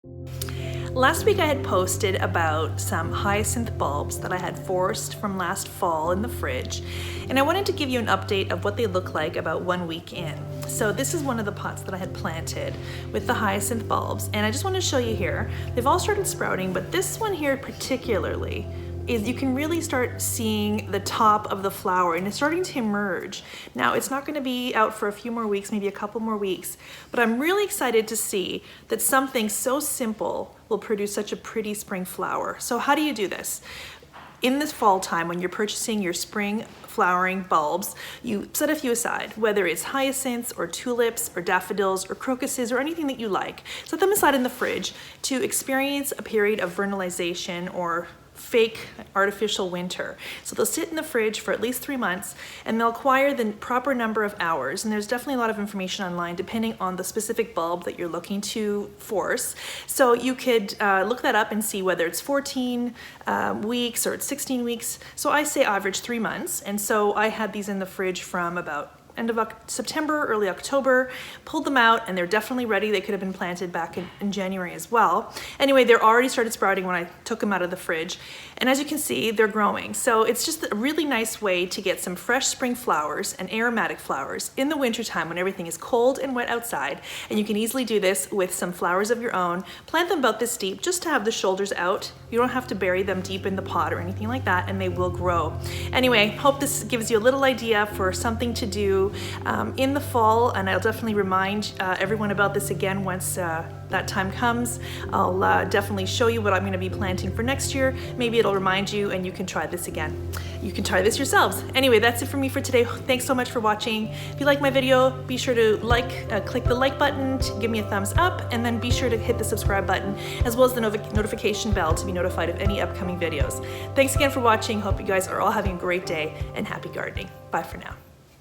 Last week I had posted about some hyacinth bulbs that I had forced from last fall in the fridge, and I wanted to give you an update of what they look like about 1 week in. So this is one of the pots that I had planted with the hyacinth bulbs, and I just want to show you here. They've all started sprouting, but this one here particularly is you can really start seeing the top of the flower and it's starting to emerge. Now it's not going to be out for a few more weeks, maybe a couple more weeks, but I'm really excited to see that something so simple will produce such a pretty spring flower. So how do you do this? In this fall time, when you're purchasing your spring flowering bulbs, you set a few aside, whether it's hyacinths or tulips or daffodils or crocuses or anything that you like. Set them aside in the fridge to experience a period of vernalization or fake artificial winter. So they'll sit in the fridge for at least 3 months and they'll acquire the proper number of hours. And there's definitely a lot of information online depending on the specific bulb that you're looking to force. So you could look that up and see whether it's 14 weeks or it's 16 weeks. So I say average 3 months. And so I had these in the fridge from about end of September, early October, pulled them out and they're definitely ready. They could have been planted back in January as well. Anyway, they're already started sprouting when I took them out of the fridge. And as you can see, they're growing. So it's just a really nice way to get some fresh spring flowers and aromatic flowers in the wintertime when everything is cold and wet outside. And you can easily do this with some flowers of your own. Plant them about this deep just to have the shoulders out. You don't have to bury them deep in the pot or anything like that, and they will grow. Anyway, hope this gives you a little idea for something to do in the fall, and I'll definitely remind everyone about this again once that time comes. I'll definitely show you what I'm going to be planting for next year. Maybe it'll remind you and you can try this again. You can try this yourselves. Anyway, that's it for me for today. Thanks so much for watching. If you like my video, be sure to click the like button to give me a thumbs up, and then be sure to hit the subscribe button as well as the notification bell to be notified of any upcoming videos. Thanks again for watching. Hope you guys are all having a great day and happy gardening. Bye for now.